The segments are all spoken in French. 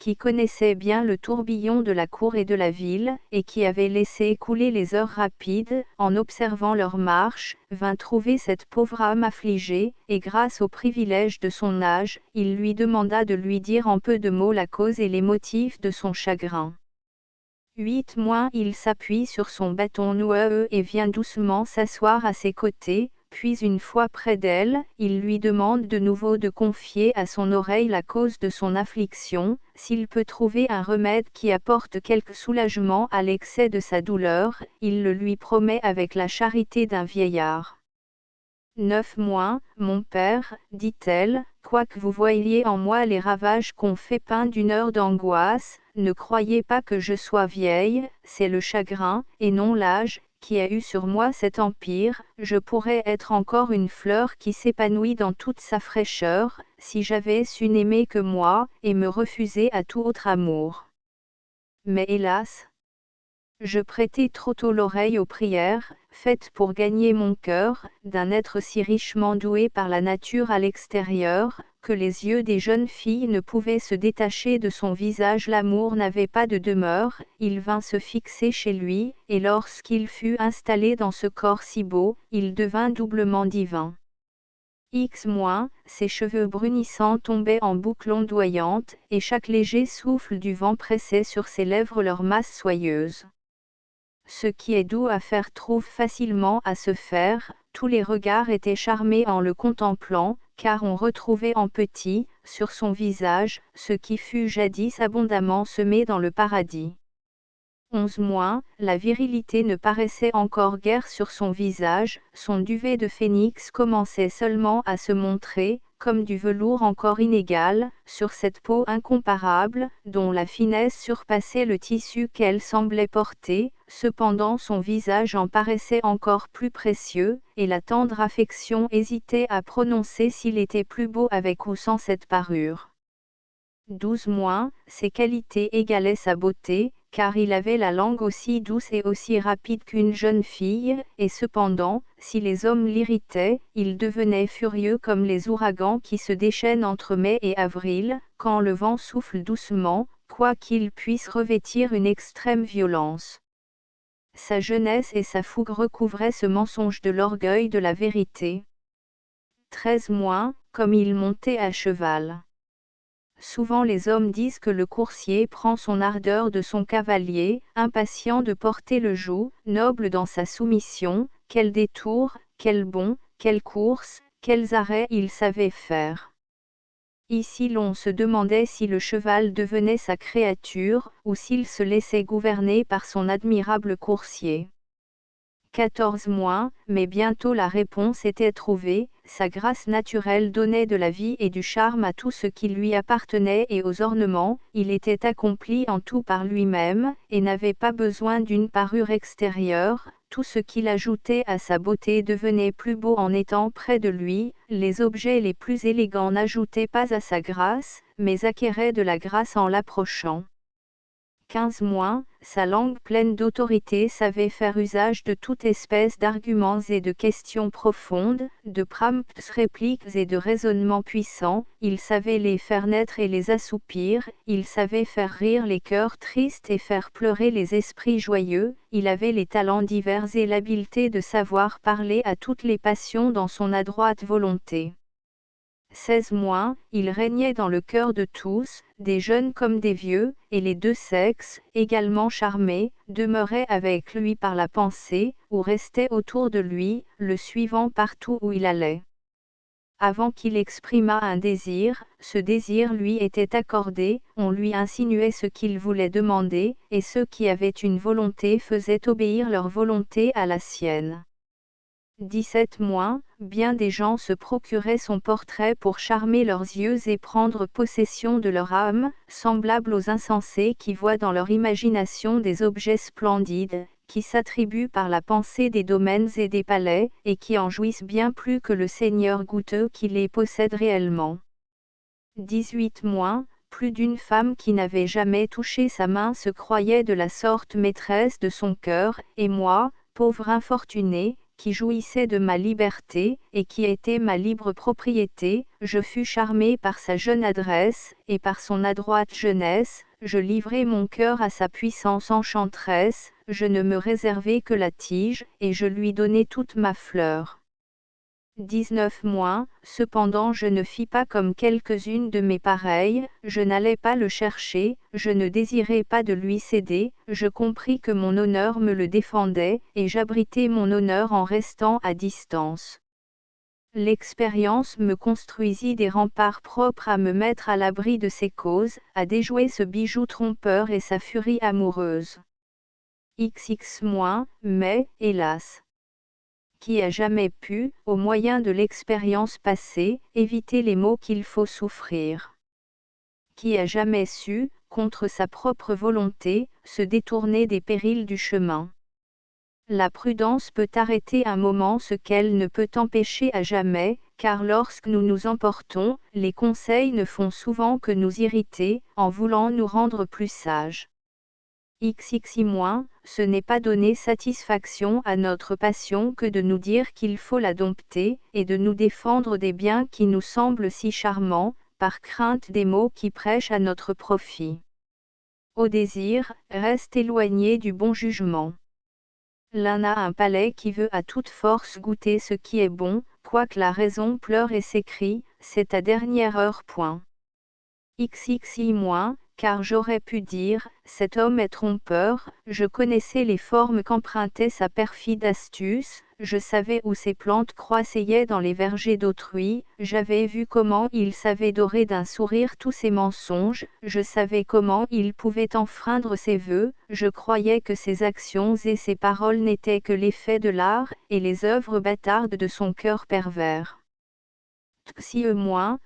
qui connaissait bien le tourbillon de la cour et de la ville, et qui avait laissé écouler les heures rapides, en observant leur marche, vint trouver cette pauvre âme affligée, et grâce au privilège de son âge, il lui demanda de lui dire en peu de mots la cause et les motifs de son chagrin. 8. Il s'appuie sur son bâton noueux et vient doucement s'asseoir à ses côtés, puis une fois près d'elle, il lui demande de nouveau de confier à son oreille la cause de son affliction, s'il peut trouver un remède qui apporte quelque soulagement à l'excès de sa douleur, il le lui promet avec la charité d'un vieillard. 9. Mon père, dit-elle, quoique vous voyiez en moi les ravages qu'ont fait peint d'une heure d'angoisse, ne croyez pas que je sois vieille, c'est le chagrin, et non l'âge, qui a eu sur moi cet empire. Je pourrais être encore une fleur qui s'épanouit dans toute sa fraîcheur, si j'avais su n'aimer que moi, et me refuser à tout autre amour. Mais hélas, je prêtai trop tôt l'oreille aux prières, faites pour gagner mon cœur, d'un être si richement doué par la nature à l'extérieur, que les yeux des jeunes filles ne pouvaient se détacher de son visage. L'amour n'avait pas de demeure, il vint se fixer chez lui, et lorsqu'il fut installé dans ce corps si beau, il devint doublement divin. Ses cheveux brunissants tombaient en boucles ondoyantes, et chaque léger souffle du vent pressait sur ses lèvres leur masse soyeuse. Ce qui est doux à faire trouve facilement à se faire, tous les regards étaient charmés en le contemplant, car on retrouvait en petit, sur son visage, ce qui fut jadis abondamment semé dans le paradis. 11. La virilité ne paraissait encore guère sur son visage, son duvet de phénix commençait seulement à se montrer, comme du velours encore inégal, sur cette peau incomparable, dont la finesse surpassait le tissu qu'elle semblait porter. Cependant son visage en paraissait encore plus précieux, et la tendre affection hésitait à prononcer s'il était plus beau avec ou sans cette parure. 12. Ses qualités égalaient sa beauté, car il avait la langue aussi douce et aussi rapide qu'une jeune fille, et cependant, si les hommes l'irritaient, il devenait furieux comme les ouragans qui se déchaînent entre mai et avril, quand le vent souffle doucement, quoiqu'il puisse revêtir une extrême violence. Sa jeunesse et sa fougue recouvraient ce mensonge de l'orgueil de la vérité. 13. Comme il montait à cheval. Souvent les hommes disent que le coursier prend son ardeur de son cavalier, impatient de porter le joug, noble dans sa soumission, quel détour, quel bond, quelle course, quels arrêts il savait faire. Ici l'on se demandait si le cheval devenait sa créature, ou s'il se laissait gouverner par son admirable coursier. 14. Mais bientôt la réponse était trouvée, sa grâce naturelle donnait de la vie et du charme à tout ce qui lui appartenait et aux ornements, il était accompli en tout par lui-même, et n'avait pas besoin d'une parure extérieure, tout ce qu'il ajoutait à sa beauté devenait plus beau en étant près de lui, les objets les plus élégants n'ajoutaient pas à sa grâce, mais acquéraient de la grâce en l'approchant. 15. Sa langue pleine d'autorité savait faire usage de toute espèce d'arguments et de questions profondes, de promptes répliques et de raisonnements puissants, il savait les faire naître et les assoupir, il savait faire rire les cœurs tristes et faire pleurer les esprits joyeux, il avait les talents divers et l'habileté de savoir parler à toutes les passions dans son adroite volonté. 16. Il régnait dans le cœur de tous, des jeunes comme des vieux, et les deux sexes, également charmés, demeuraient avec lui par la pensée, ou restaient autour de lui, le suivant partout où il allait. Avant qu'il exprimât un désir, ce désir lui était accordé, on lui insinuait ce qu'il voulait demander, et ceux qui avaient une volonté faisaient obéir leur volonté à la sienne. 17. Bien des gens se procuraient son portrait pour charmer leurs yeux et prendre possession de leur âme, semblables aux insensés qui voient dans leur imagination des objets splendides, qui s'attribuent par la pensée des domaines et des palais, et qui en jouissent bien plus que le seigneur goutteux qui les possède réellement. 18. Plus d'une femme qui n'avait jamais touché sa main se croyait de la sorte maîtresse de son cœur, et moi, pauvre infortunée, qui jouissait de ma liberté, et qui était ma libre propriété, je fus charmé par sa jeune adresse, et par son adroite jeunesse, je livrai mon cœur à sa puissance enchanteresse, je ne me réservai que la tige, et je lui donnai toute ma fleur. 19 Cependant je ne fis pas comme quelques-unes de mes pareilles, je n'allai pas le chercher, je ne désirais pas de lui céder, je compris que mon honneur me le défendait, et j'abritai mon honneur en restant à distance. L'expérience me construisit des remparts propres à me mettre à l'abri de ses causes, à déjouer ce bijou trompeur et sa furie amoureuse. Mais, hélas, qui a jamais pu, au moyen de l'expérience passée, éviter les maux qu'il faut souffrir? Qui a jamais su, contre sa propre volonté, se détourner des périls du chemin? La prudence peut arrêter un moment ce qu'elle ne peut empêcher à jamais, car lorsque nous nous emportons, les conseils ne font souvent que nous irriter, en voulant nous rendre plus sages. Ce n'est pas donner satisfaction à notre passion que de nous dire qu'il faut la dompter, et de nous défendre des biens qui nous semblent si charmants, par crainte des maux qui prêchent à notre profit. Au désir, reste éloigné du bon jugement. L'un a un palais qui veut à toute force goûter ce qui est bon, quoique la raison pleure et s'écrie, c'est à dernière heure point. Car j'aurais pu dire, cet homme est trompeur, je connaissais les formes qu'empruntait sa perfide astuce, je savais où ses plantes croissaient dans les vergers d'autrui, j'avais vu comment il savait dorer d'un sourire tous ses mensonges, je savais comment il pouvait enfreindre ses vœux, je croyais que ses actions et ses paroles n'étaient que l'effet de l'art, et les œuvres bâtardes de son cœur pervers.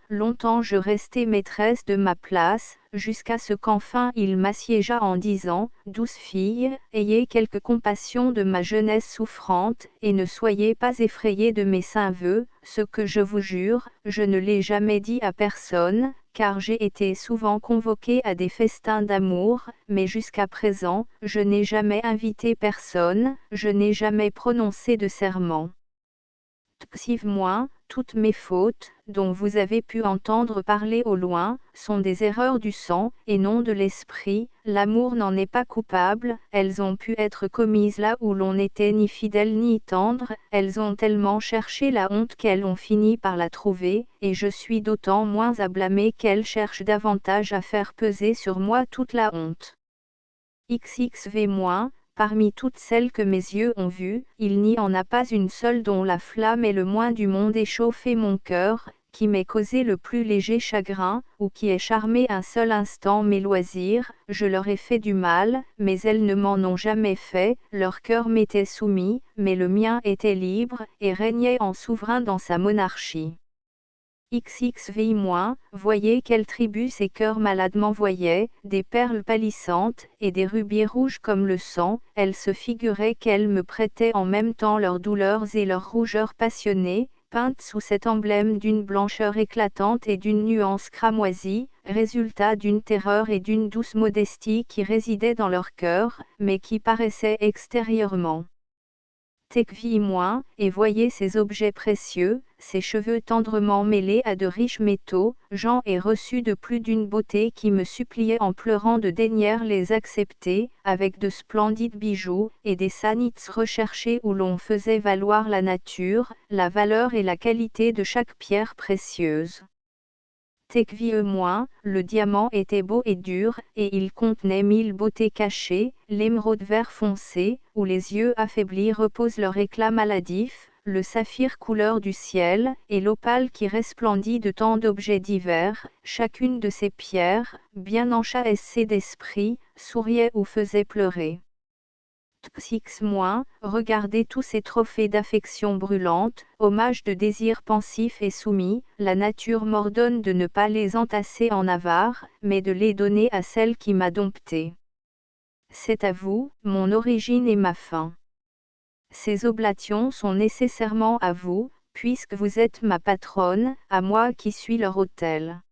Longtemps je restai maîtresse de ma place, jusqu'à ce qu'enfin il m'assiégea en disant, douce fille, ayez quelque compassion de ma jeunesse souffrante, et ne soyez pas effrayée de mes saints vœux, ce que je vous jure, je ne l'ai jamais dit à personne, car j'ai été souvent convoquée à des festins d'amour, mais jusqu'à présent, je n'ai jamais invité personne, je n'ai jamais prononcé de serment. Toutes mes fautes, dont vous avez pu entendre parler au loin, sont des erreurs du sang, et non de l'esprit, l'amour n'en est pas coupable, elles ont pu être commises là où l'on n'était ni fidèle ni tendre, elles ont tellement cherché la honte qu'elles ont fini par la trouver, et je suis d'autant moins à blâmer qu'elles cherchent davantage à faire peser sur moi toute la honte. Parmi toutes celles que mes yeux ont vues, il n'y en a pas une seule dont la flamme ait le moins du monde échauffé mon cœur, qui m'ait causé le plus léger chagrin, ou qui ait charmé un seul instant mes loisirs. Je leur ai fait du mal, mais elles ne m'en ont jamais fait, leur cœur m'était soumis, mais le mien était libre, et régnait en souverain dans sa monarchie. Voyez quel tribut ces cœurs malades m'envoyaient, des perles pâlissantes, et des rubis rouges comme le sang, elles se figuraient qu'elles me prêtaient en même temps leurs douleurs et leurs rougeurs passionnées, peintes sous cet emblème d'une blancheur éclatante et d'une nuance cramoisie, résultat d'une terreur et d'une douce modestie qui résidaient dans leur cœur, mais qui paraissaient extérieurement. Et voyez ces objets précieux, ces cheveux tendrement mêlés à de riches métaux, j'en ai reçu de plus d'une beauté qui me suppliait en pleurant de daigner les accepter, avec de splendides bijoux, et des sanits recherchés où l'on faisait valoir la nature, la valeur et la qualité de chaque pierre précieuse. Le diamant était beau et dur, et il contenait 1000 beautés cachées, l'émeraude vert foncé, où les yeux affaiblis reposent leur éclat maladif, le saphir couleur du ciel, et l'opale qui resplendit de tant d'objets divers, chacune de ces pierres, bien enchâssée d'esprit, souriait ou faisait pleurer. Regardez tous ces trophées d'affection brûlante, hommages de désir pensif et soumis, la nature m'ordonne de ne pas les entasser en avare, mais de les donner à celle qui m'a dompté. C'est à vous, mon origine et ma fin. Ces oblations sont nécessairement à vous, puisque vous êtes ma patronne, à moi qui suis leur autel.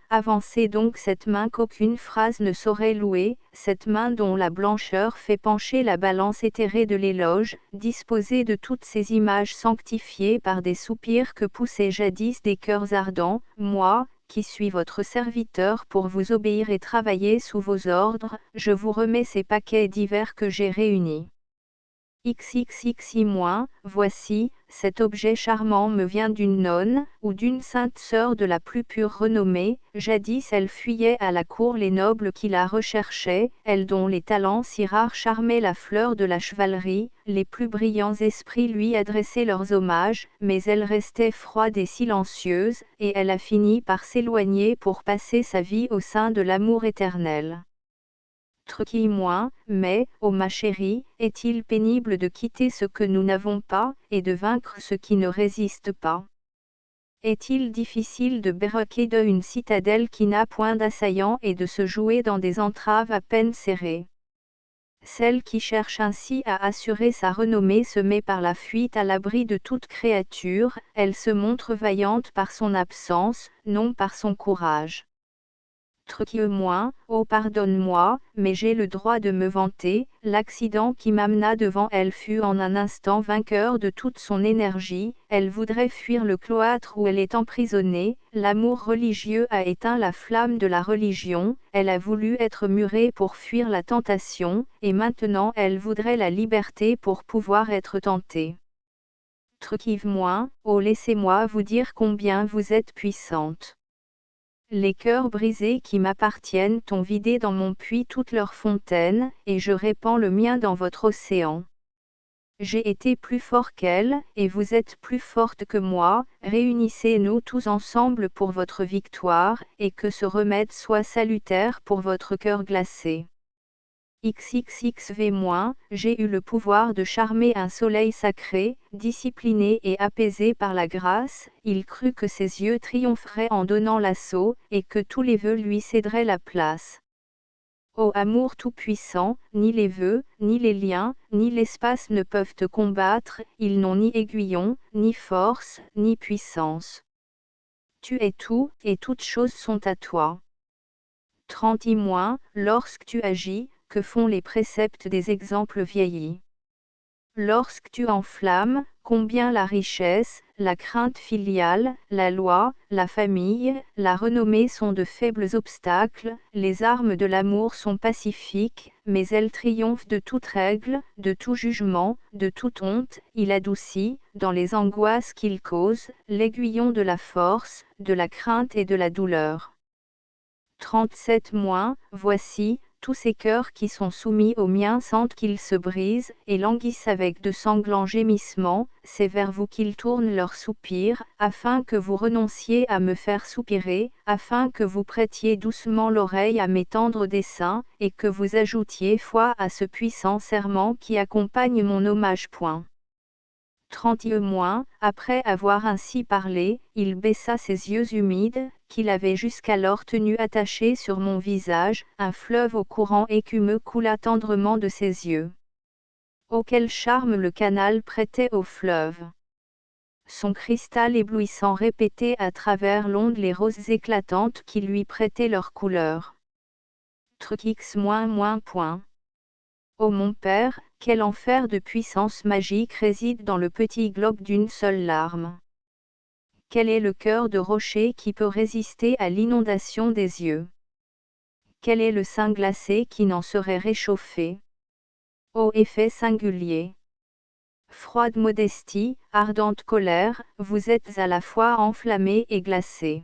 Avancez donc cette main qu'aucune phrase ne saurait louer, cette main dont la blancheur fait pencher la balance éthérée de l'éloge, disposée de toutes ces images sanctifiées par des soupirs que poussaient jadis des cœurs ardents, moi, qui suis votre serviteur pour vous obéir et travailler sous vos ordres, je vous remets ces paquets divers que j'ai réunis. XXXI-, voici, cet objet charmant me vient d'une nonne, ou d'une sainte sœur de la plus pure renommée, jadis elle fuyait à la cour les nobles qui la recherchaient, elle dont les talents si rares charmaient la fleur de la chevalerie, les plus brillants esprits lui adressaient leurs hommages, mais elle restait froide et silencieuse, et elle a fini par s'éloigner pour passer sa vie au sein de l'amour éternel. Mais, ô ma chérie, est-il pénible de quitter ce que nous n'avons pas, et de vaincre ce qui ne résiste pas? Est-il difficile de berquer une citadelle qui n'a point d'assaillant et de se jouer dans des entraves à peine serrées? Celle qui cherche ainsi à assurer sa renommée se met par la fuite à l'abri de toute créature, elle se montre vaillante par son absence, non par son courage. Oh pardonne-moi, mais j'ai le droit de me vanter, l'accident qui m'amena devant elle fut en un instant vainqueur de toute son énergie, elle voudrait fuir le cloître où elle est emprisonnée, l'amour religieux a éteint la flamme de la religion, elle a voulu être murée pour fuir la tentation, et maintenant elle voudrait la liberté pour pouvoir être tentée. Oh laissez-moi vous dire combien vous êtes puissante. Les cœurs brisés qui m'appartiennent ont vidé dans mon puits toutes leurs fontaines, et je répands le mien dans votre océan. J'ai été plus fort qu'elle, et vous êtes plus forte que moi, réunissez-nous tous ensemble pour votre victoire, et que ce remède soit salutaire pour votre cœur glacé. XXXV-, j'ai eu le pouvoir de charmer un soleil sacré, discipliné et apaisé par la grâce, il crut que ses yeux triompheraient en donnant l'assaut, et que tous les vœux lui céderaient la place. Ô amour tout-puissant, ni les vœux, ni les liens, ni l'espace ne peuvent te combattre, ils n'ont ni aiguillon, ni force, ni puissance. Tu es tout, et toutes choses sont à toi. 30-, lorsque tu agis, que font les préceptes des exemples vieillis? Lorsque tu enflammes, combien la richesse, la crainte filiale, la loi, la famille, la renommée sont de faibles obstacles, les armes de l'amour sont pacifiques, mais elles triomphent de toute règle, de tout jugement, de toute honte, il adoucit, dans les angoisses qu'il cause, l'aiguillon de la force, de la crainte et de la douleur. 37-, voici, tous ces cœurs qui sont soumis aux miens sentent qu'ils se brisent, et languissent avec de sanglants gémissements, c'est vers vous qu'ils tournent leurs soupirs, afin que vous renonciez à me faire soupirer, afin que vous prêtiez doucement l'oreille à mes tendres desseins, et que vous ajoutiez foi à ce puissant serment qui accompagne mon hommage. 30-, après avoir ainsi parlé, il baissa ses yeux humides, qu'il avait jusqu'alors tenus attachés sur mon visage, un fleuve au courant écumeux coula tendrement de ses yeux. Oh quel charme le canal prêtait au fleuve! Son cristal éblouissant répétait à travers l'onde les roses éclatantes qui lui prêtaient leur couleur. Ô mon père, quel enfer de puissance magique réside dans le petit globe d'une seule larme? Quel est le cœur de rocher qui peut résister à l'inondation des yeux? Quel est le sein glacé qui n'en serait réchauffé? Ô effet singulier! Froide modestie, ardente colère, vous êtes à la fois enflammé et glacé.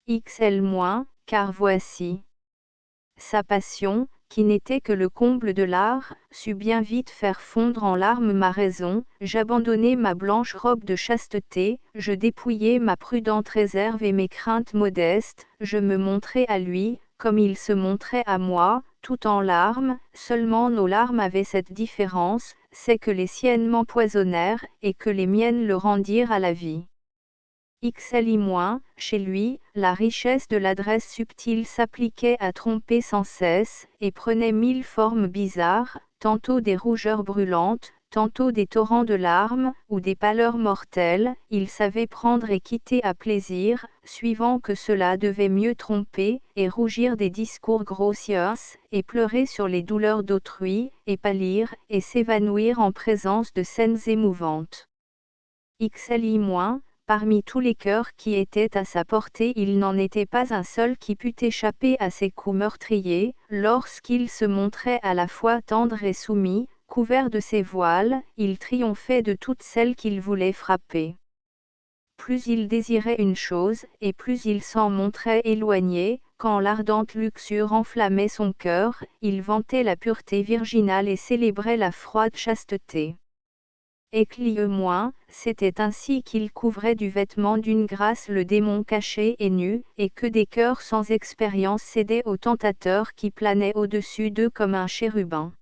XL-, car voici. Sa passion, qui n'était que le comble de l'art, sut bien vite faire fondre en larmes ma raison, j'abandonnai ma blanche robe de chasteté, je dépouillai ma prudente réserve et mes craintes modestes, je me montrai à lui, comme il se montrait à moi, tout en larmes, seulement nos larmes avaient cette différence, c'est que les siennes m'empoisonnèrent, et que les miennes le rendirent à la vie. XLI-, chez lui, la richesse de l'adresse subtile s'appliquait à tromper sans cesse, et prenait 1000 formes bizarres, tantôt des rougeurs brûlantes, tantôt des torrents de larmes, ou des pâleurs mortelles, il savait prendre et quitter à plaisir, suivant que cela devait mieux tromper, et rougir des discours grossiers, et pleurer sur les douleurs d'autrui, et pâlir, et s'évanouir en présence de scènes émouvantes. XLI-, parmi tous les cœurs qui étaient à sa portée, il n'en était pas un seul qui pût échapper à ses coups meurtriers, lorsqu'il se montrait à la fois tendre et soumis, couvert de ses voiles, il triomphait de toutes celles qu'il voulait frapper. Plus il désirait une chose, et plus il s'en montrait éloigné, quand l'ardente luxure enflammait son cœur, il vantait la pureté virginale et célébrait la froide chasteté. C'était ainsi qu'il couvrait du vêtement d'une grâce le démon caché et nu, et que des cœurs sans expérience cédaient au tentateur qui planait au-dessus d'eux comme un chérubin.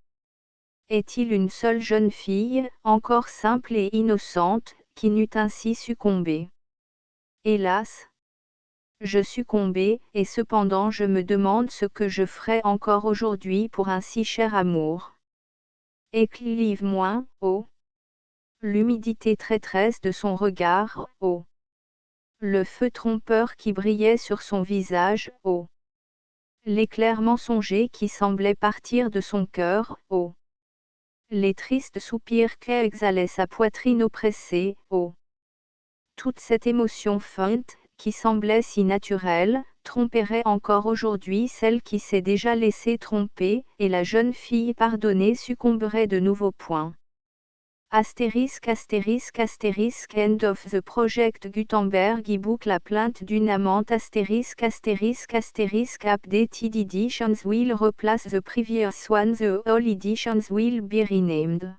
Est-il une seule jeune fille, encore simple et innocente, qui n'eût ainsi succombé? Hélas! Je succombais, et cependant je me demande ce que je ferais encore aujourd'hui pour un si cher amour. Éclive-moi, oh! L'humidité traîtresse de son regard, oh! Le feu trompeur qui brillait sur son visage, oh! L'éclair mensonger qui semblait partir de son cœur, oh! Les tristes soupirs qu'exhalait sa poitrine oppressée, oh! Toute cette émotion feinte, qui semblait si naturelle, tromperait encore aujourd'hui celle qui s'est déjà laissée tromper, et la jeune fille pardonnée succomberait de nouveau point. Astérisque astérisque astérisque End of the Project Gutenberg e-book La plainte d'une amante astérisque astérisque astérisque Updated editions will replace the previous one. The all editions will be renamed.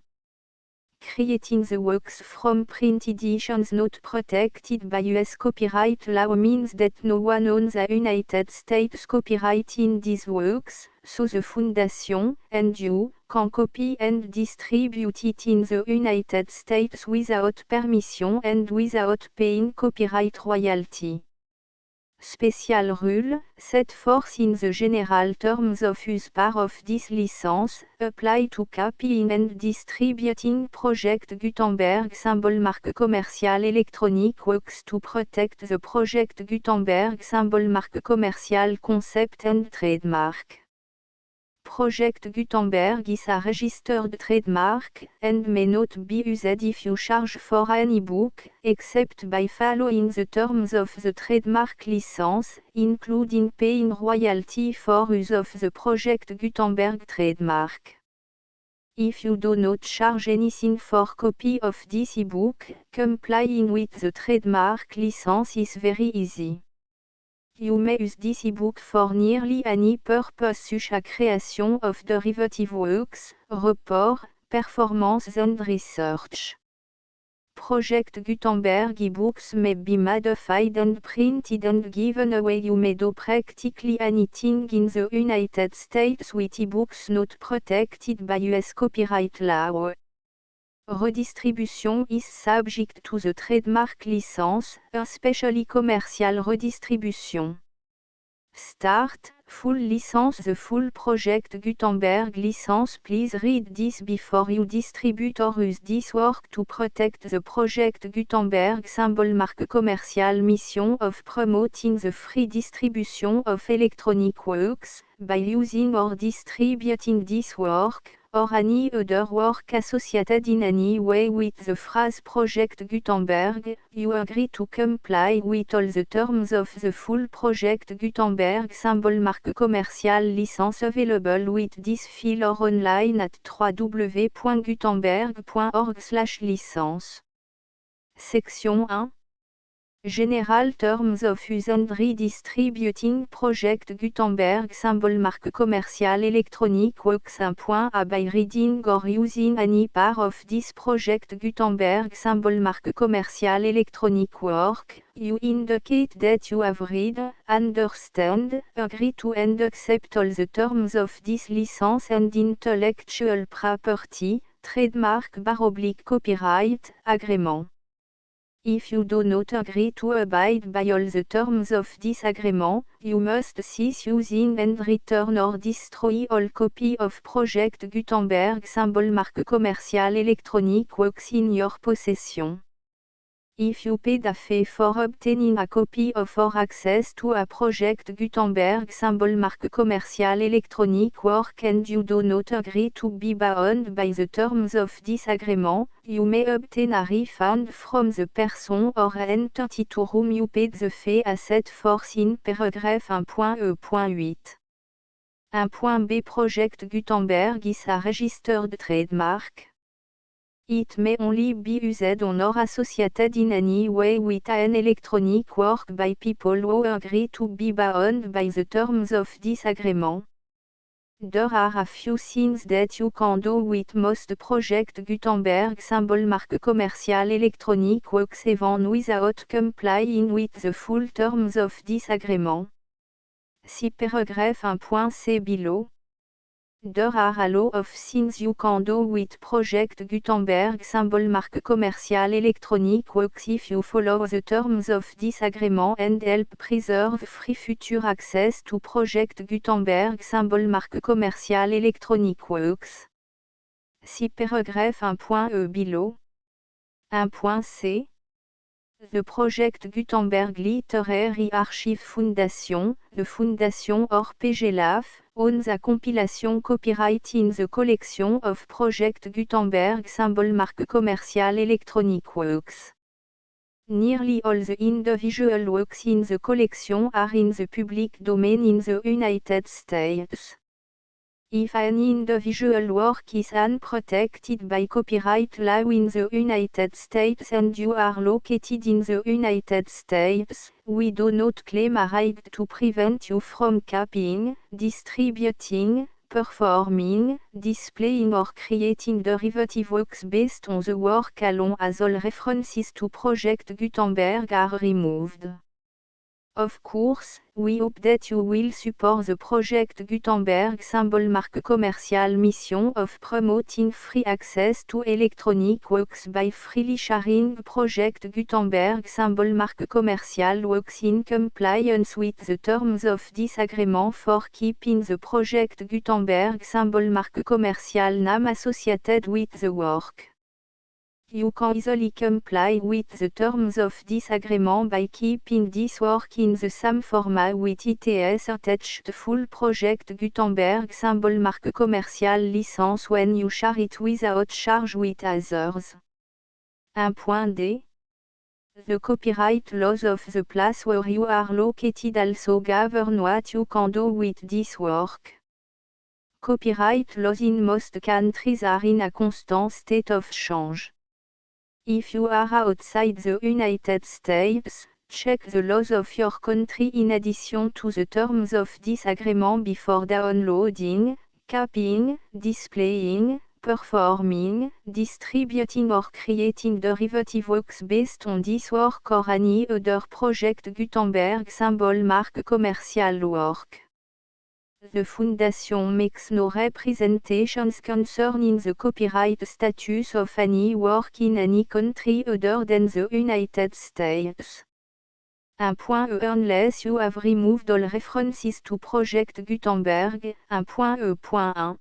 Creating the works from print editions not protected by US copyright law means that no one owns the United States copyright in these works, so the Foundation, and you, can copy and distribute it in the United States without permission and without paying copyright royalty. Special rule, set forth in the general terms of use part of this license, apply to copying and distributing Project Gutenberg symbol marque commercial electronic works to protect the Project Gutenberg symbol marque commercial concept and trademark. Project Gutenberg is a registered trademark, and may not be used if you charge for an e-book, except by following the terms of the trademark license, including paying royalty for use of the Project Gutenberg trademark. If you do not charge anything for copy of this e-book, complying with the trademark license is very easy. You may use this e-book for nearly any purpose such as creation of derivative works, report, performance and research. Project Gutenberg e-books may be modified and printed and given away. You may do practically anything in the United States with e-books not protected by US copyright law. Redistribution is subject to the trademark license, especially commercial redistribution. Start, full license. The full Project Gutenberg license. Please read this before you distribute or use this work to protect the Project Gutenberg symbol marque commercial. Mission of promoting the free distribution of electronic works, by using or distributing this work, or any other work associated in any way with the phrase Project Gutenberg, you agree to comply with all the terms of the full Project Gutenberg symbol marque commercial license available with this file or online at www.gutenberg.org/licence. Section 1. General Terms of Use and Redistributing Project Gutenberg symbol marque commercial electronic works. A by reading or using any part of this Project Gutenberg symbol marque commercial electronic work, you indicate that you have read, understand, agree to and accept all the terms of this license and intellectual property, trademark / copyright, agreement. If you do not agree to abide by all the terms of this agreement, you must cease using and return or destroy all copy of Project Gutenberg symbol marque commerciale électronique works in your possession. If you paid a fee for obtaining a copy of or access to a Project Gutenberg symbol marque commerciale électronique work and you do not agree to be bound by the terms of this agreement, you may obtain a refund from the person or entity to whom you paid the fee as set forth in paragraph 1.e.8. 1.b Project Gutenberg is a registered trademark. It may only be used on or associated in any way with an electronic work by people who agree to be bound by the terms of this agreement. There are a few things that you can do with most Project Gutenberg symbol marque commerciale électronique works even without complying with the full terms of this agreement. See paragraph 1.c below. There are a lot of things you can do with Project Gutenberg symbol marque commerciale électronique works if you follow the terms of this agreement and help preserve free future access to Project Gutenberg symbol marque commerciale électronique works. See paragraph 1.e below. 1.c. The Project Gutenberg Literary Archive Foundation, the Foundation or PGLAF, owns a compilation copyright in the collection of Project Gutenberg symbol marque commerciale électronique works. Nearly all the individual works in the collection are in the public domain in the United States. If an individual work is unprotected by copyright law in the United States and you are located in the United States, we do not claim a right to prevent you from copying, distributing, performing, displaying or creating derivative works based on the work alone as all references to Project Gutenberg are removed. Of course, we hope that you will support the Project Gutenberg symbol marque commerciale mission of promoting free access to electronic works by freely sharing Project Gutenberg symbol marque commerciale works in compliance with the terms of this agreement for keeping the Project Gutenberg symbol marque commerciale name associated with the work. You can easily comply with the terms of this agreement by keeping this work in the same format with its attached full Project Gutenberg symbol marque commerciale license when you share it without charge with others. 1.d. The copyright laws of the place where you are located also govern what you can do with this work. Copyright laws in most countries are in a constant state of change. If you are outside the United States, check the laws of your country in addition to the terms of this agreement before downloading, copying, displaying, performing, distributing or creating derivative works based on this work or any other Project Gutenberg symbol marque commerciale work. The Foundation makes no representations concerning the copyright status of any work in any country other than the United States. 1.e Unless you have removed all references to Project Gutenberg. 1.e.1.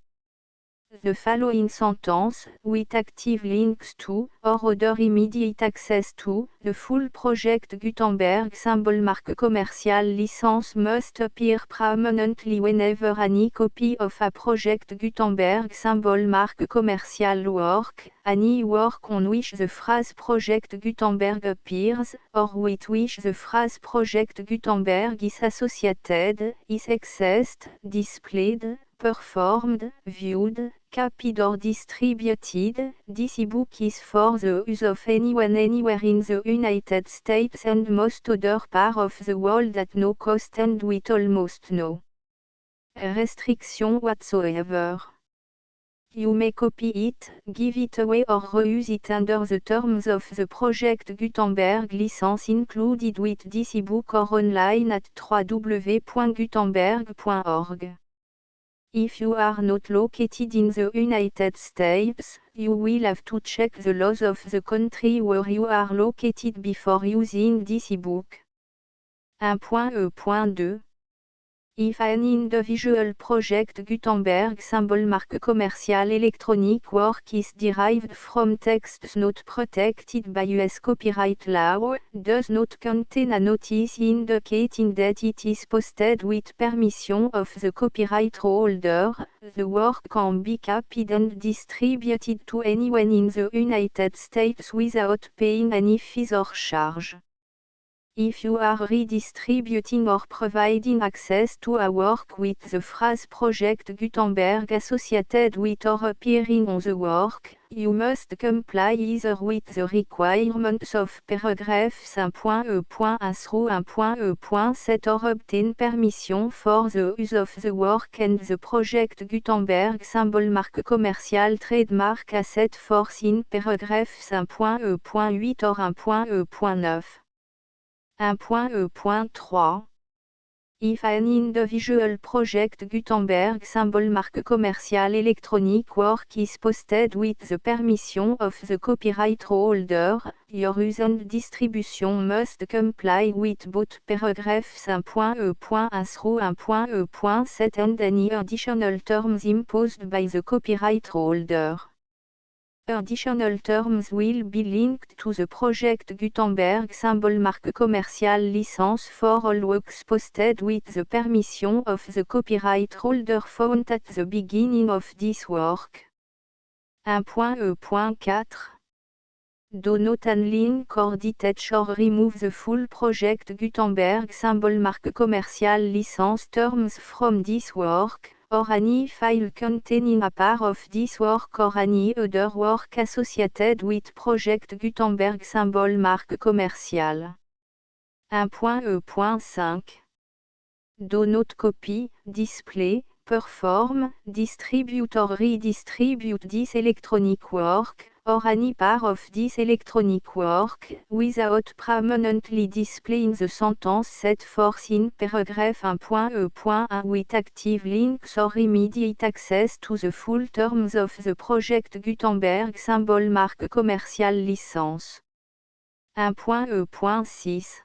The following sentence, with active links to, or other immediate access to, the full Project Gutenberg symbol marque commerciale license must appear prominently whenever any copy of a Project Gutenberg symbol marque commerciale work, any work on which the phrase Project Gutenberg appears, or with which the phrase Project Gutenberg is associated, is accessed, displayed, performed, viewed, copied or distributed. This ebook is for the use of anyone anywhere in the United States and most other parts of the world at no cost and with almost no restriction whatsoever. You may copy it, give it away or reuse it under the terms of the Project Gutenberg license included with this ebook or online at www.gutenberg.org. If you are not located in the United States, you will have to check the laws of the country where you are located before using this ebook. 1.e.2 If an individual project Gutenberg symbol marque commerciale électronique work is derived from texts not protected by US copyright law, does not contain a notice indicating that it is posted with permission of the copyright holder, the work can be copied and distributed to anyone in the United States without paying any fees or charge. If you are redistributing or providing access to a work with the phrase Project Gutenberg associated with or appearing on the work, you must comply either with the requirements of paragraphs 1.e.1 through 1.e.7 or obtain permission for the use of the work and the Project Gutenberg symbol marque commerciale trademark as set forth in paragraphs 1.e.8 or 1.e.9. 1.e.3 If an individual project Gutenberg symbol marque commerciale électronique work is posted with the permission of the copyright holder, your use and distribution must comply with both paragraphs 1.e.1 through 1.e.7 and any additional terms imposed by the copyright holder. Additional terms will be linked to the Project Gutenberg symbol marque commerciale license for all works posted with the permission of the copyright holder found at the beginning of this work. 1.e.4 Do not unlink or detach or remove the full Project Gutenberg symbol marque commerciale license terms from this work, or any file containing a part of this work or any other work associated with Project Gutenberg symbol marque commerciale. 1.e.5 Do not copy, display, perform, distribute or redistribute this electronic work, or any part of this electronic work, without permanently displaying the sentence set forth in paragraph 1.e.1 with active links or immediate access to the full terms of the Project Gutenberg symbol marque commerciale licence. 1.e.6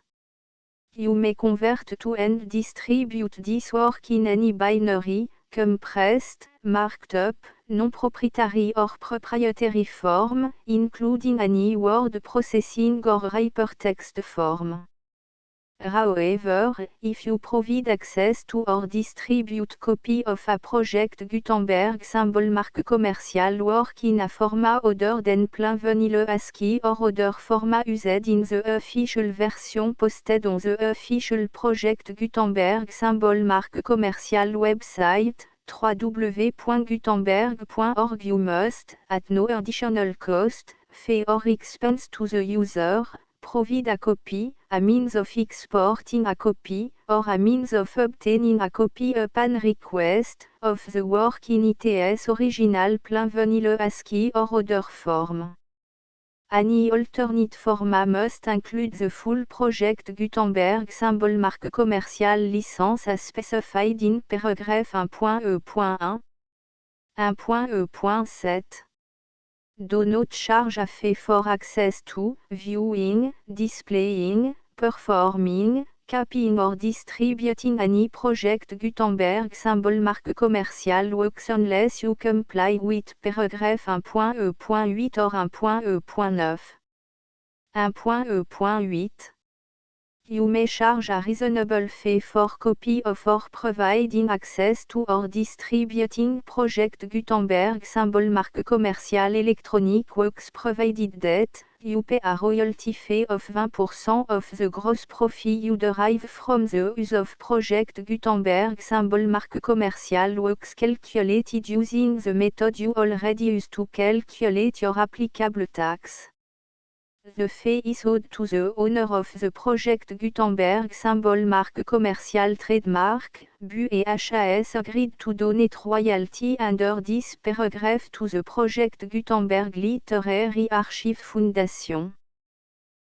You may convert to and distribute this work in any binary, compressed, marked up, non-proprietary or proprietary form, including any word processing or hypertext form. However, if you provide access to or distribute copy of a Project Gutenberg symbol marque commerciale work in a format other than plain vanilla ASCII or other format used in the official version posted on the official Project Gutenberg symbol marque commerciale website, www.gutenberg.org you must, at no additional cost, fee or expense to the user, provide a copy, a means of exporting a copy, or a means of obtaining a copy upon request, of the work in its original plain vanilla ASCII or other form. Any alternate format must include the full Project Gutenberg symbol marque commerciale licence as specified in paragraph 1.e.1. 1.e.7 Do not charge a fee for access to, viewing, displaying, performing, copying or distributing any Project Gutenberg symbol marque commerciale works unless you comply with paragraph 1.e.8 or 1.e.9. 1.e.8 You may charge a reasonable fee for copy of or providing access to or distributing Project Gutenberg symbol marque commerciale électronique works provided that you pay a royalty fee of 20% of the gross profit you derive from the use of Project Gutenberg symbol marque commerciale works calculated using the method you already use to calculate your applicable tax. The fee is owed to the owner of the Project Gutenberg symbol marque commerciale trademark, BU et HAS agreed to donate royalty under this paragraph to the Project Gutenberg Literary Archive Foundation.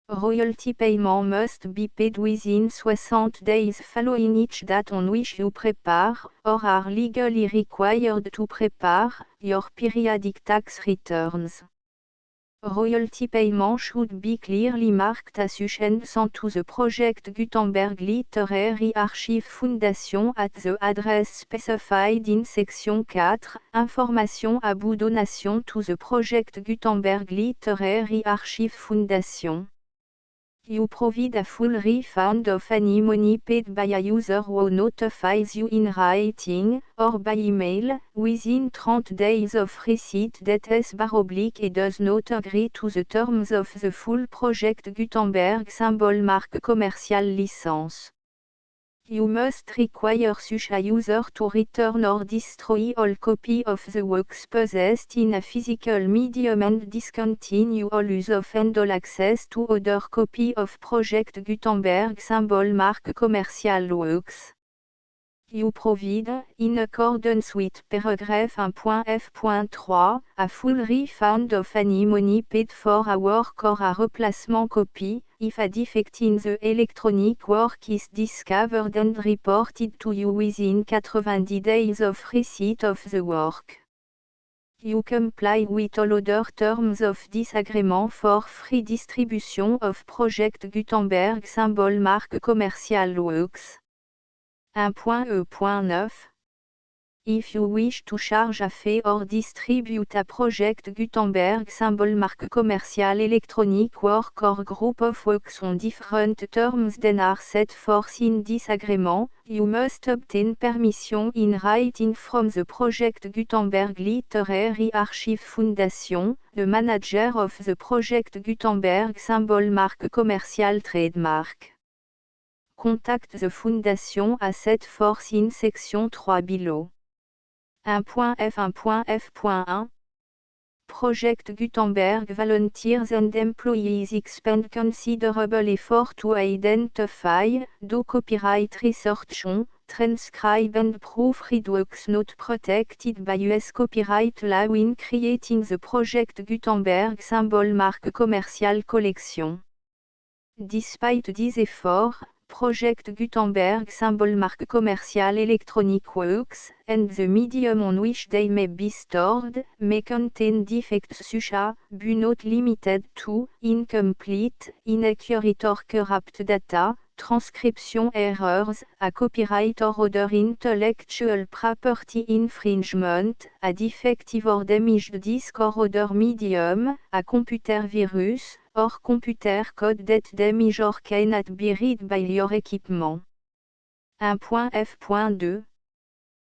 Royalty payment must be paid within 60 days following each date on which you prepare, or are legally required to prepare, your periodic tax returns. Royalty payment should be clearly marked assumption to the Project Gutenberg Literary Archive Foundation at the address specified in section 4, information about donation to the Project Gutenberg Literary Archive Foundation. You provide a full refund of any money paid by a user who notifies you in writing, or by email, within 30 days of receipt that /et does not agree to the terms of the full Project Gutenberg symbol marque commercial license. You must require such a user to return or destroy all copy of the works possessed in a physical medium and discontinue all use of and all access to other copy of Project Gutenberg symbol marque commercial works. You provide, in accordance with paragraph 1.f.3, a full refund of any money paid for a work or a replacement copy, if a defect in the electronic work is discovered and reported to you within 90 days of receipt of the work. You comply with all other terms of this agreement for free distribution of Project Gutenberg symbol marque commercial works. 1.e.9. If you wish to charge a fee or distribute a Project Gutenberg symbol marque commercial electronic work or group of works on different terms than are set forth in this agreement, you must obtain permission in writing from the Project Gutenberg Literary Archive Foundation, the manager of the Project Gutenberg symbol marque commercial trademark. Contact the Foundation as set forth in section 3 below. 1.f1.f.1 Project Gutenberg volunteers and employees expend considerable effort to identify, do copyright research on, transcribe and proofread works not protected by US copyright law in creating the Project Gutenberg symbol marque commercial collection. Despite these efforts, Project Gutenberg symbol marque commercial electronic works, and the medium on which they may be stored, may contain defects such as, but not limited to, incomplete, inaccurate or corrupt data, transcription errors, a copyright or other intellectual property infringement, a defective or damaged disk or other medium, a computer virus, or computer code that damage or cannot be read by your equipment. 1.f.2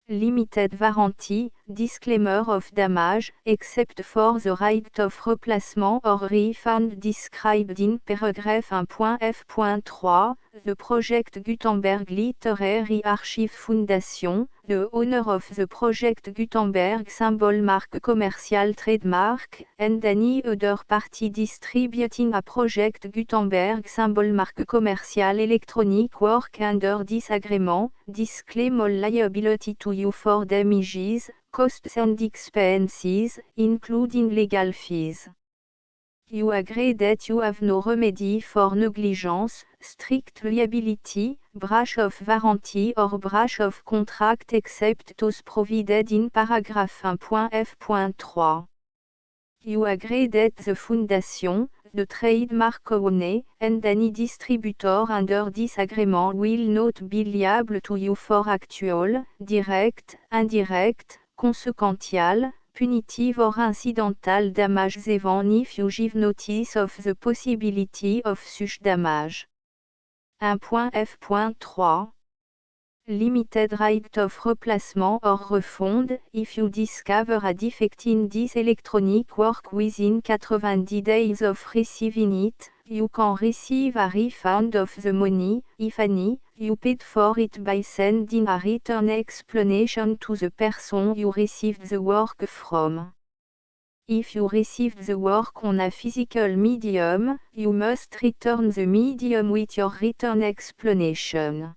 Limited warranty, disclaimer of damage, except for the right of replacement or refund described in paragraph 1.f.3, the Project Gutenberg Literary Archive Foundation, the owner of the Project Gutenberg symbol marque commercial trademark, and any other party distributing a Project Gutenberg symbol marque commercial electronic work under this agreement, disclaim all liability to you for damages, costs and expenses, including legal fees. You agree that you have no remedy for negligence, strict liability, breach of warranty or breach of contract except those provided in paragraph 1.f.3. You agree that the Foundation, the trademark owner, and any distributor under this agreement will not be liable to you for actual, direct, indirect, consequential, punitive or incidental damages even if you give notice of the possibility of such damage. 1.f.3 Limited right of replacement or refund, if you discover a defect in this electronic work within 90 days of receiving it, you can receive a refund of the money, if any, you paid for it by sending a written explanation to the person you received the work from. If you received the work on a physical medium, you must return the medium with your written explanation.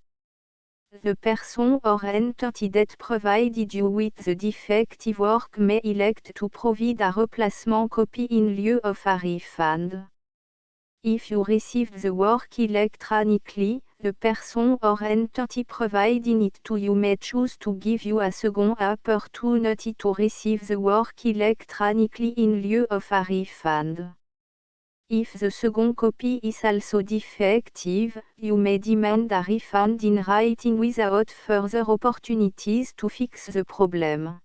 The person or entity that provided you with the defective work may elect to provide a replacement copy in lieu of a refund. If you receive the work electronically, the person or entity providing it to you may choose to give you a second opportunity to receive the work electronically in lieu of a refund. If the second copy is also defective, you may demand a refund in writing without further opportunities to fix the problem.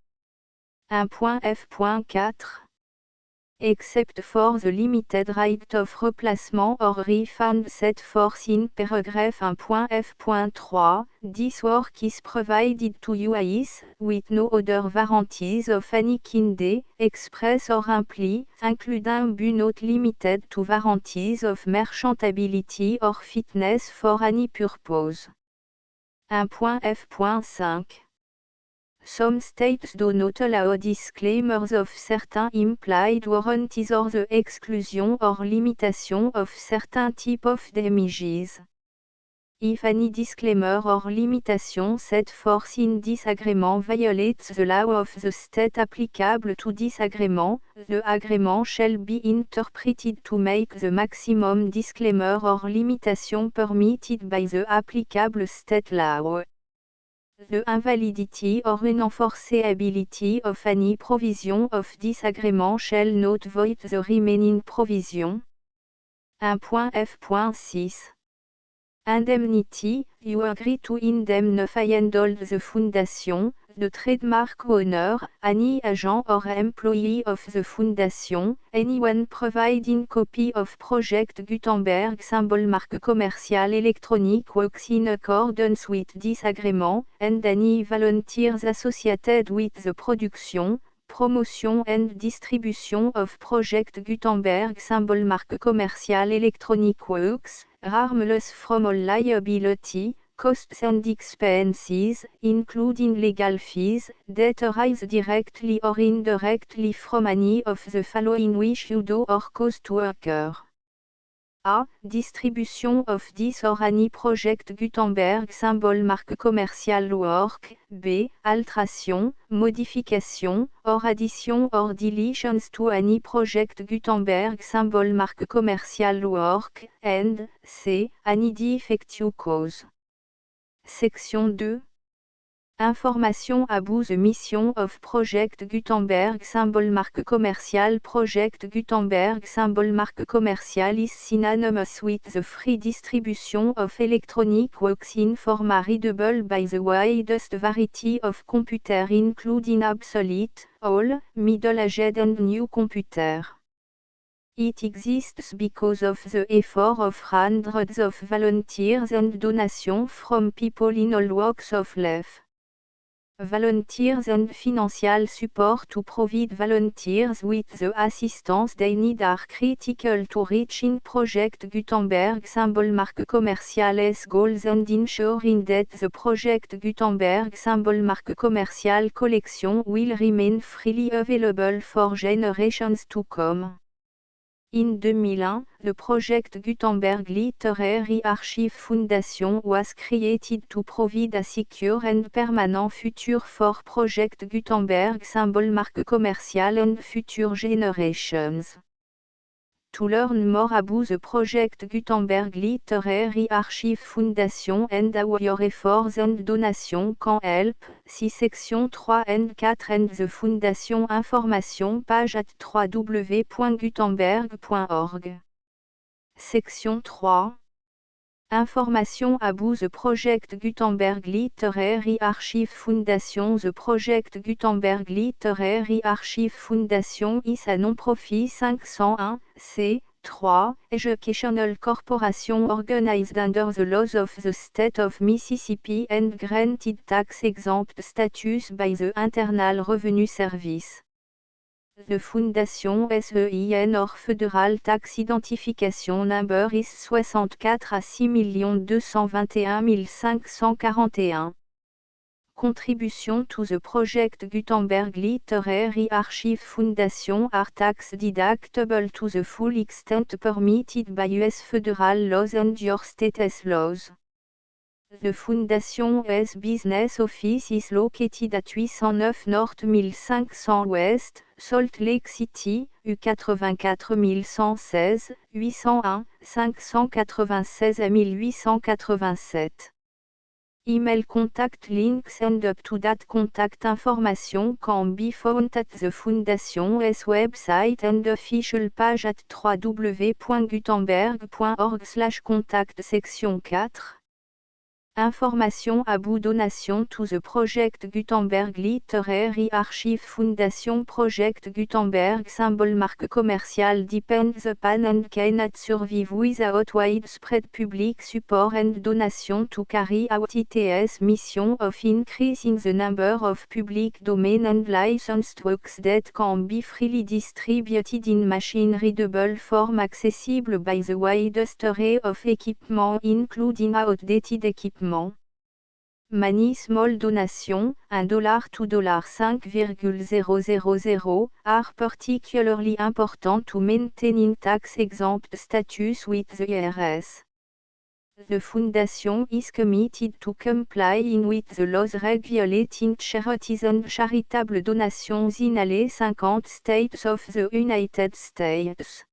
1.f.4 Except for the limited right of replacement or refund set forth in paragraph 1.f.3, this work is provided to you as, with no other warranties of any kind, express or imply, including but not limited to warranties of merchantability or fitness for any purpose. 1.f.5 Some states do not allow disclaimers of certain implied warranties or the exclusion or limitation of certain type of damages. If any disclaimer or limitation set forth in this agreement violates the law of the state applicable to this agreement, the agreement shall be interpreted to make the maximum disclaimer or limitation permitted by the applicable state law. The invalidity or unenforceability of any provision of this agreement shall not void the remaining provision. 1.f.6 Indemnity, you agree to indemnify and hold the foundation, the trademark owner, any agent or employee of the foundation, anyone providing copy of Project Gutenberg symbol marque commercial electronic works in accordance with this agreement, and any volunteers associated with the production, promotion and distribution of Project Gutenberg symbol marque commercial electronic works, harmless from all liability, costs and expenses, including legal fees, that arise directly or indirectly from any of the following which you do or cause to occur. A. Distribution of this or any Project Gutenberg symbol marque commercial work. B. Alteration, modification, or addition or deletions to any Project Gutenberg symbol marque commercial work. And C. Any defective cause. Section 2. Information about the mission of Project Gutenberg symbol marque commercial. Project Gutenberg symbol marque commercial is synonymous with the free distribution of electronic works in format readable by the widest variety of computer including obsolete, old, middle-aged and new computer. It exists because of the effort of hundreds of volunteers and donations from people in all walks of life. Volunteers and financial support to provide volunteers with the assistance they need are critical to reaching Project Gutenberg symbol marque commercial's goals and ensuring that the Project Gutenberg symbol marque commercial collection will remain freely available for generations to come. In 2001, the Project Gutenberg Literary Archive Foundation was created to provide a secure and permanent future for Project Gutenberg symbol marque commercial and future generations. To learn more about the Project Gutenberg Literary Archive Foundation and how your efforts and donations can help, see section 3 and 4 and the Foundation information page at www.gutenberg.org. Section 3. Information about the Project Gutenberg Literary Archive Foundation. The Project Gutenberg Literary Archive Foundation is a non-profit 501, c3, educational corporation organized under the laws of the state of Mississippi and granted tax-exempt status by the Internal Revenue Service. The Foundation SEIN or Federal Tax Identification Number is 64 à 6 221 541. Contribution to the Project Gutenberg Literary Archive Foundation are tax deductible to the full extent permitted by U.S. federal laws and your state's laws. The Foundation's business office is located at 809 North 1500 West, Salt Lake City, U84 116, 801, 596 à 1887. Email contact links and up-to-date contact information can be found at the Foundation's website and official page at www.gutenberg.org/contact section 4. Information about donation to the Project Gutenberg Literary Archive Foundation. Project Gutenberg symbol marque commerciale depends upon and cannot survive without widespread public support and donation to carry out its mission of increasing the number of public domain and licensed works that can be freely distributed in machine-readable form accessible by the widest array of equipment including outdated equipment. Many small donations, $1 to $5,000, are particularly important to maintaining tax-exempt status with the IRS. The Foundation is committed to complying with the laws regulating charities and charitable donations in all 50 states of the United States.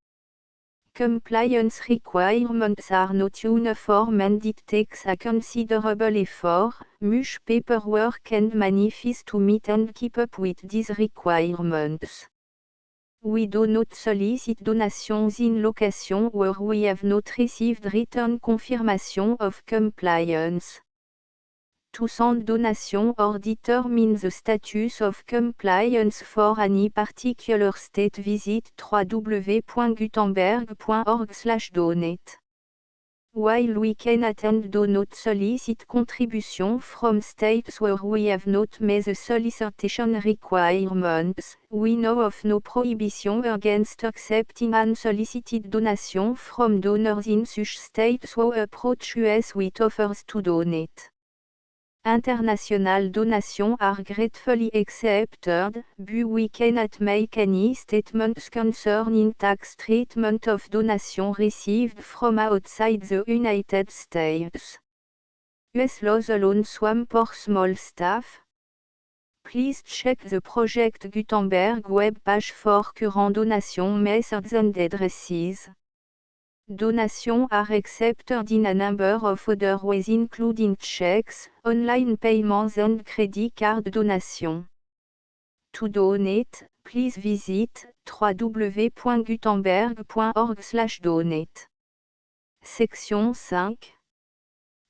Compliance requirements are not uniform and it takes a considerable effort, much paperwork and money fees to meet and keep up with these requirements. We do not solicit donations in locations where we have not received written confirmation of compliance. To send donation or determine the status of compliance for any particular state, visit www.gutenberg.org/donate. While we cannot and do not solicit contribution from states where we have not met the solicitation requirements, we know of no prohibition against accepting unsolicited donation from donors in such states who approach us with offers to donate. International donations are gratefully accepted, but we cannot make any statements concerning tax treatment of donations received from outside the United States. US laws alone swamp for small staff. Please check the Project Gutenberg web page for current donation methods and addresses. Donations are accepted in a number of other ways including checks, online payments and credit card donations. To donate, please visit www.gutenberg.org/donate. Section 5.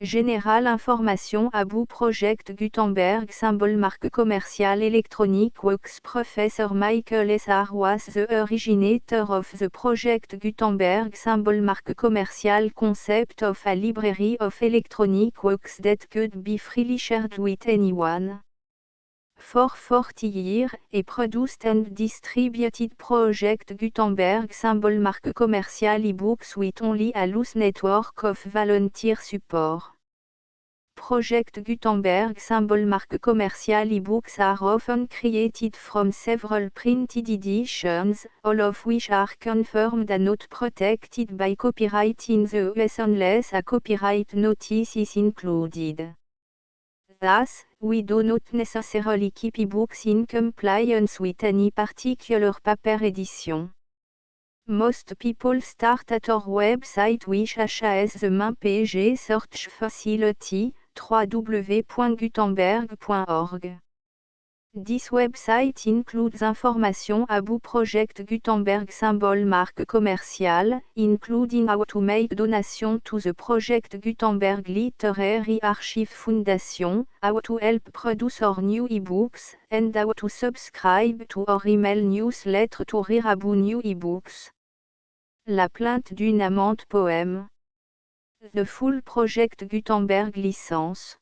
Général information about Project Gutenberg symbol marque commerciale electronic works. Professor Michael S. R. was the originator of the Project Gutenberg symbol marque commerciale concept of a library of electronic works that could be freely shared with anyone. For 40 years, he produced and distributed Project Gutenberg symbol marque commerciale ebooks with only a loose network of volunteer support. Project Gutenberg symbol marque commerciale ebooks are often created from several printed editions, all of which are confirmed and not protected by copyright in the US unless a copyright notice is included. Thus, we do not necessarily keep ebooks in compliance with any particular paper edition. Most people start at our website which has the main page search facility, www.gutenberg.org. This website includes information about Project Gutenberg symbol marque commerciale, including how to make donation to the Project Gutenberg Literary Archive Foundation, how to help produce our new ebooks, and how to subscribe to our email newsletter to read about new ebooks. La plainte d'une amante poème. The full Project Gutenberg license.